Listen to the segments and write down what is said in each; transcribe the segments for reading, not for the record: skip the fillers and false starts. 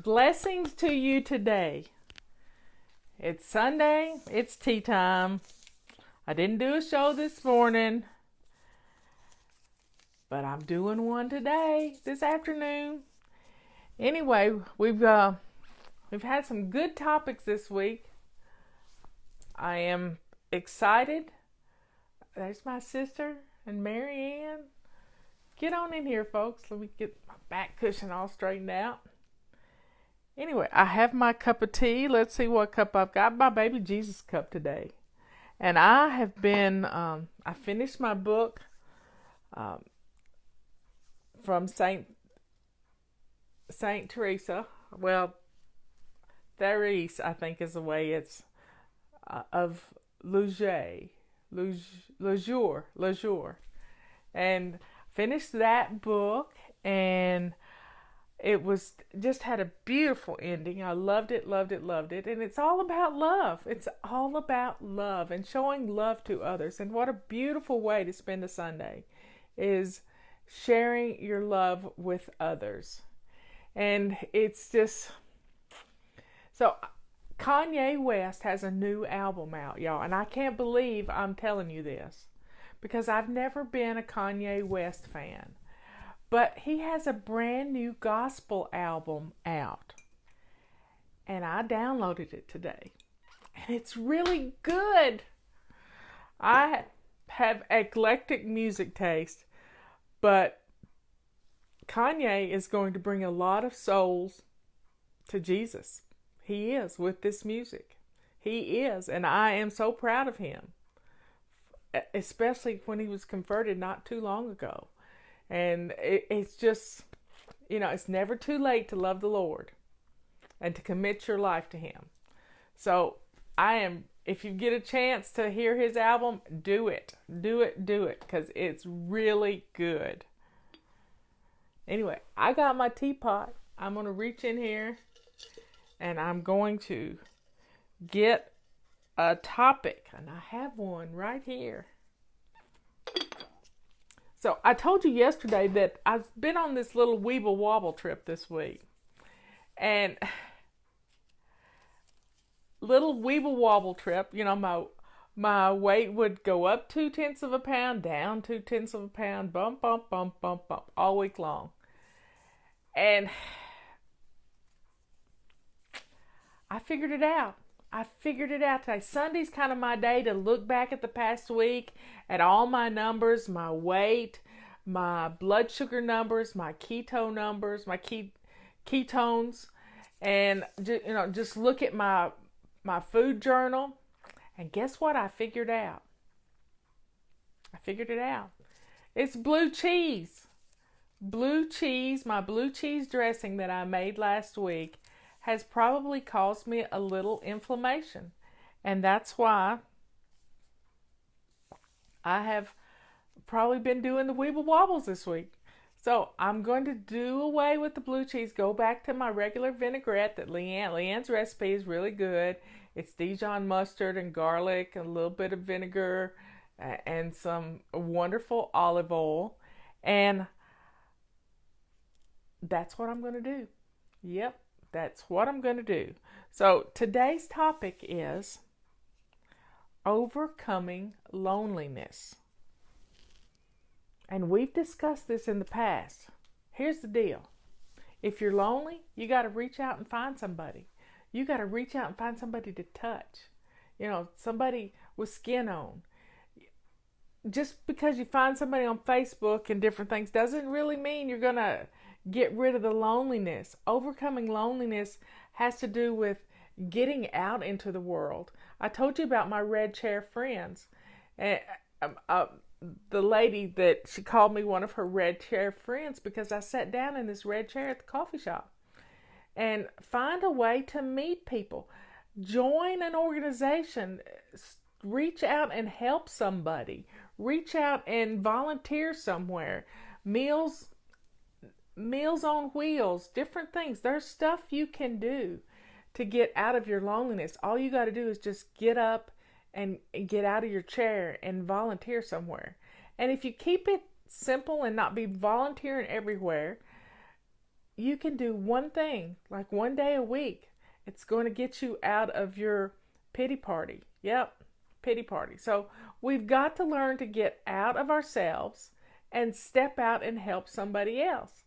Blessings to you today. It's Sunday, it's tea time. I didn't do a show this morning, but I'm doing one today, this afternoon. Anyway, we've had some good topics this week. I am excited. There's my sister and Mary Ann. Get on in here, folks. Let me get my back cushion all straightened out. Anyway, I have my cup of tea. Let's see what cup I've got. My baby Jesus cup today. And I have been, I finished my book from Saint Teresa. Well, Therese, I think is the way it's, of Lisieux. And finished that book, and it was just had a beautiful ending. I loved it. And it's all about love. It's all about love and showing love to others. And what a beautiful way to spend a Sunday is sharing your love with others. And it's just so Kanye West has a new album out, y'all. And I can't believe I'm telling you this because I've never been a Kanye West fan. But he has a brand new gospel album out. And I downloaded it today. And it's really good. I have eclectic music taste. But Kanye is going to bring a lot of souls to Jesus. He is with this music. He is. And I am so proud of him. Especially when he was converted not too long ago. And it's just, it's never too late to love the Lord and to commit your life to Him. So if you get a chance to hear his album, do it, because it's really good. Anyway, I got my teapot. I'm going to reach in here and I'm going to get a topic. And I have one right here. So I told you yesterday that I've been on this little Weeble Wobble trip this week. And little Weeble Wobble trip, my weight would go up 0.2 of a pound, down 0.2 of a pound, bump, all week long. And I figured it out. Today. Sunday's kind of my day to look back at the past week, at all my numbers, my weight, my blood sugar numbers, my keto numbers, my ketones, and just look at my food journal. And guess what I figured out? It's blue cheese. My blue cheese dressing that I made last week has probably caused me a little inflammation. And that's why I have probably been doing the Weeble Wobbles this week. So I'm going to do away with the blue cheese, go back to my regular vinaigrette that Leanne's recipe is really good. It's Dijon mustard and garlic, and a little bit of vinegar, and some wonderful olive oil. And that's what I'm going to do. Yep. That's what I'm going to do. So today's topic is overcoming loneliness. And we've discussed this in the past. Here's the deal. If you're lonely, you got to reach out and find somebody. You got to reach out and find somebody to touch. Somebody with skin on. Just because you find somebody on Facebook and different things doesn't really mean you're going to get rid of the loneliness. Overcoming loneliness has to do with getting out into the world. I told you about my red chair friends. And the lady that she called me one of her red chair friends because I sat down in this red chair at the coffee shop. And find a way to meet people. Join an organization. Reach out and help somebody. Reach out and volunteer somewhere. Meals on Wheels, different things. There's stuff you can do to get out of your loneliness. All you got to do is just get up and get out of your chair and volunteer somewhere. And if you keep it simple and not be volunteering everywhere, you can do one thing, like one day a week. It's going to get you out of your pity party. Yep, pity party. So we've got to learn to get out of ourselves and step out and help somebody else.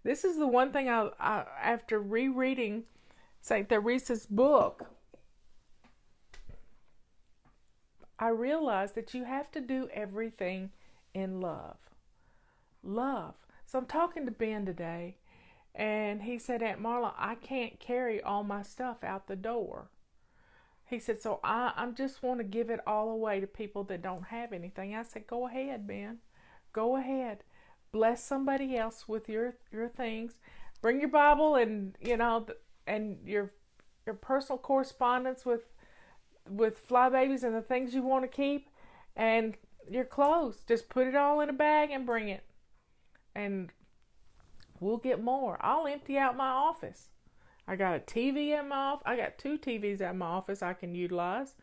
This is the one thing after rereading St. Teresa's book, I realized that you have to do everything in love. Love. So I'm talking to Ben today, and he said, Aunt Marla, I can't carry all my stuff out the door. He said, so I just want to give it all away to people that don't have anything. I said, go ahead, Ben. Go ahead. Bless somebody else with your things. Bring your Bible and, and your personal correspondence with fly babies and the things you want to keep, and your clothes. Just put it all in a bag and bring it. And we'll get more. I'll empty out my office. I got a TV in my office. I got 2 TVs at my office I can utilize.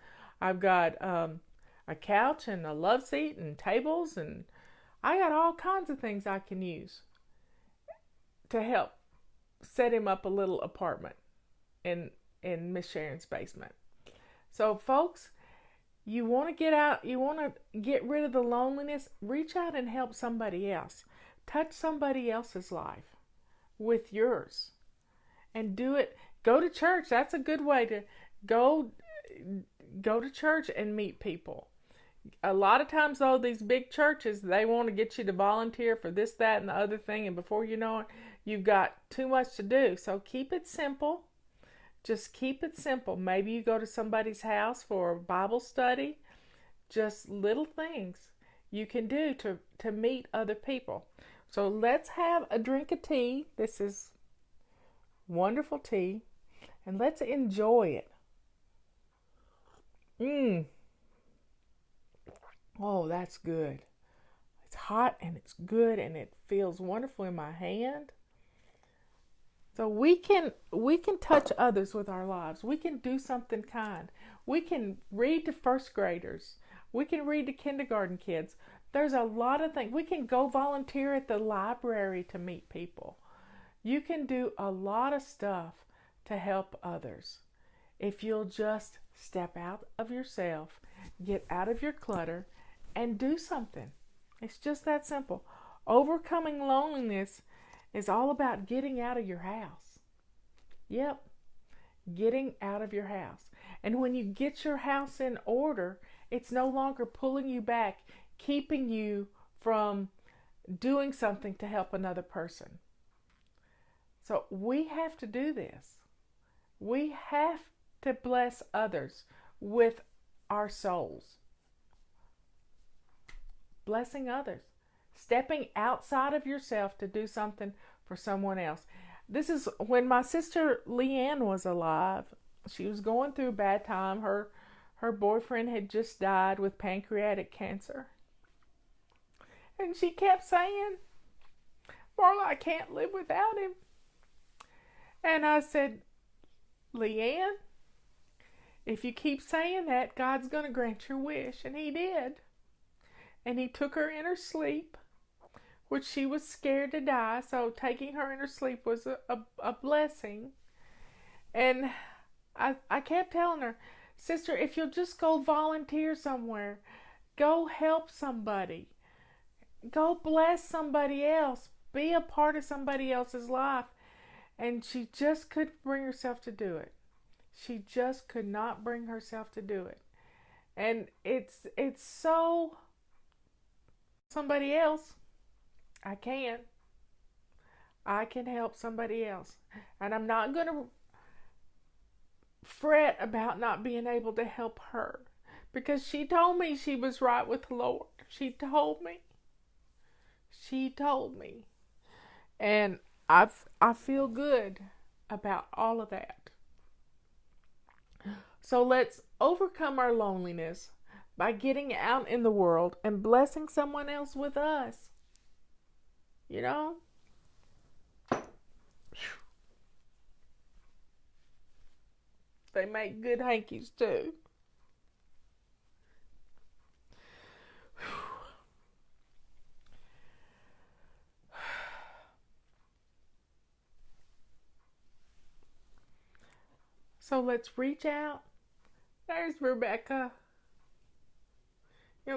I've got a couch and a love seat and tables, and I got all kinds of things I can use to help set him up a little apartment in Miss Sharon's basement. So, folks, you want to get out, you want to get rid of the loneliness, reach out and help somebody else. Touch somebody else's life with yours. And do it. Go to church. That's a good way to go to church and meet people. A lot of times, though, these big churches, they want to get you to volunteer for this, that, and the other thing. And before you know it, you've got too much to do. So keep it simple. Just keep it simple. Maybe you go to somebody's house for a Bible study. Just little things you can do to meet other people. So let's have a drink of tea. This is wonderful tea. And let's enjoy it. Oh, that's good. It's hot and it's good and it feels wonderful in my hand. So we can touch others with our lives. We can do something kind. We can read to first graders. We can read to kindergarten kids. There's a lot of things. We can go volunteer at the library to meet people. You can do a lot of stuff to help others if you'll just step out of yourself, get out of your clutter, and do something. It's just that simple. Overcoming loneliness is all about getting out of your house. Yep, getting out of your house. And when you get your house in order, it's no longer pulling you back, keeping you from doing something to help another person. So we have to do this. We have to bless others with our souls. Blessing others. Stepping outside of yourself to do something for someone else. This is when my sister Leanne was alive. She was going through a bad time. Her boyfriend had just died with pancreatic cancer. And she kept saying, Marla, I can't live without him. And I said, Leanne, if you keep saying that, God's going to grant your wish. And he did. And he took her in her sleep, which she was scared to die. So taking her in her sleep was a blessing. And I kept telling her, sister, if you'll just go volunteer somewhere, go help somebody, go bless somebody else, be a part of somebody else's life. And she just couldn't bring herself to do it. She just could not bring herself to do it. And it's so somebody else. I can help somebody else. And I'm not going to fret about not being able to help her, because she told me she was right with the Lord. She told me. And I feel good about all of that. So let's overcome our loneliness by getting out in the world and blessing someone else with us. You know? They make good hankies too. So let's reach out. There's Rebecca.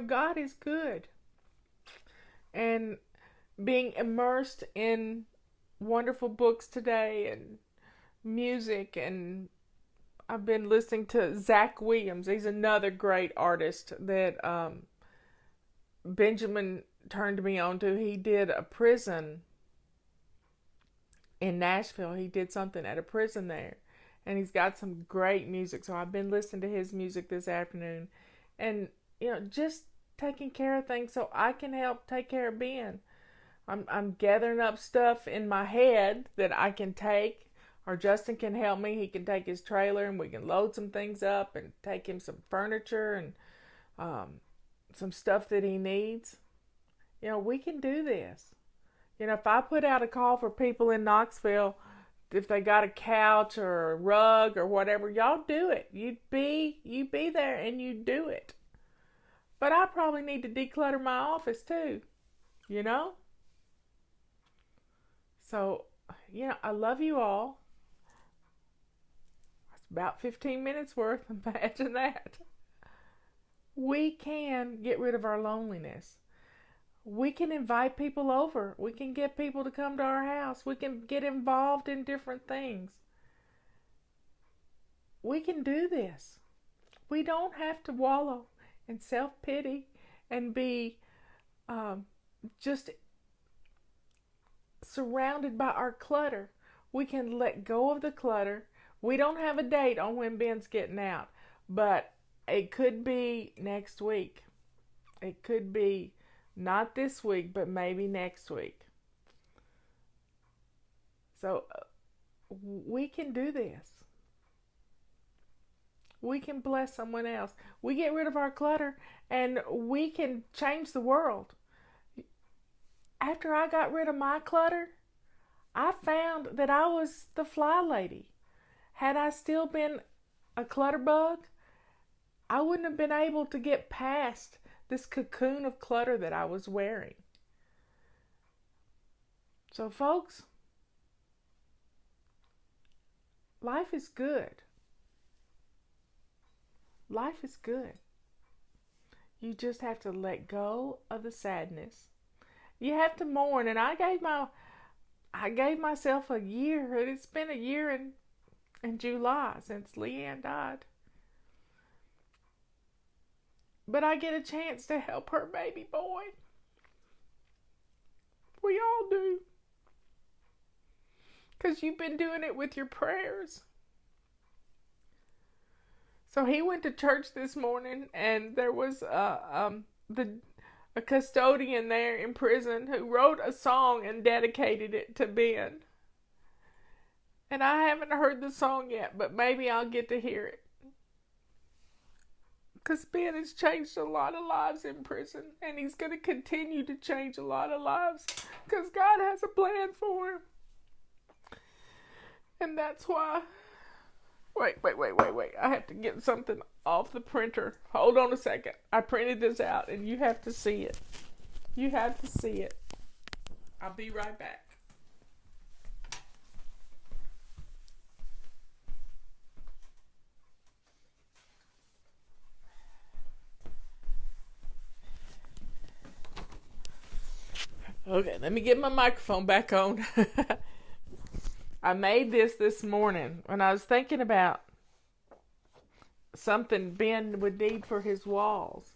God is good. And being immersed in wonderful books today and music, and I've been listening to Zach Williams. He's another great artist that Benjamin turned me on to. He did a prison in Nashville. He did something at a prison there. And he's got some great music. So I've been listening to his music this afternoon. And, just taking care of things so I can help take care of Ben. I'm gathering up stuff in my head that I can take, or Justin can help me. He can take his trailer and we can load some things up and take him some furniture and some stuff that he needs. We can do this. If I put out a call for people in Knoxville, if they got a couch or a rug or whatever, y'all do it. You be there and you do it. But I probably need to declutter my office too. So, I love you all. It's about 15 minutes worth. Imagine that. We can get rid of our loneliness. We can invite people over. We can get people to come to our house. We can get involved in different things. We can do this. We don't have to wallow in self-pity and be just surrounded by our clutter. We can let go of the clutter. We don't have a date on when Ben's getting out, but it could be next week. It could be not this week, but maybe next week. So we can do this. We can bless someone else. We get rid of our clutter and we can change the world. After I got rid of my clutter, I found that I was the fly lady. Had I still been a clutter bug, I wouldn't have been able to get past this cocoon of clutter that I was wearing. So folks, life is good. Life is good. You just have to let go of the sadness. You have to mourn. And I gave myself a year. It's been a year in July since Leanne died. But I get a chance to help her baby boy. We all do. Because you've been doing it with your prayers. So he went to church this morning, and there was a custodian there in prison who wrote a song and dedicated it to Ben. And I haven't heard the song yet, but maybe I'll get to hear it. Because Ben has changed a lot of lives in prison, and he's going to continue to change a lot of lives because God has a plan for him. And that's why... Wait. I have to get something off the printer. Hold on a second. I printed this out, and you have to see it. You have to see it. I'll be right back. Okay, let me get my microphone back on. I made this morning when I was thinking about something Ben would need for his walls.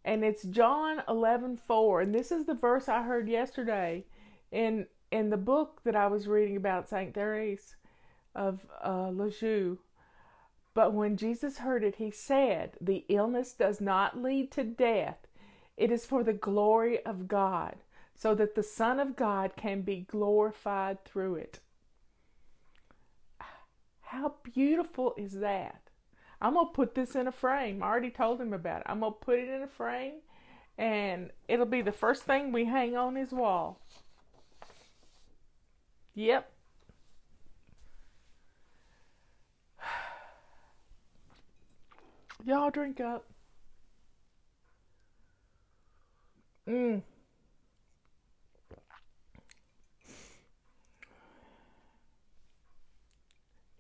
And it's John 11:4. And this is the verse I heard yesterday in the book that I was reading about Saint Therese of Lisieux. But when Jesus heard it, he said, "The illness does not lead to death. It is for the glory of God, so that the Son of God can be glorified through it." How beautiful is that? I'm going to put this in a frame. I already told him about it. I'm going to put it in a frame, and it'll be the first thing we hang on his wall. Yep. Y'all drink up.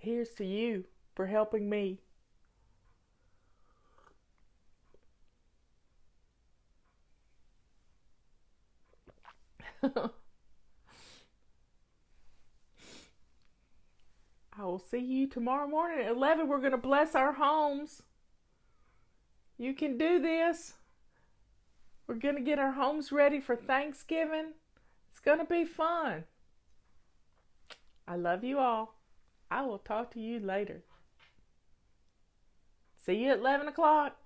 Here's to you for helping me. I will see you tomorrow morning at 11. We're going to bless our homes. You can do this. We're going to get our homes ready for Thanksgiving. It's going to be fun. I love you all. I will talk to you later. See you at 11 o'clock.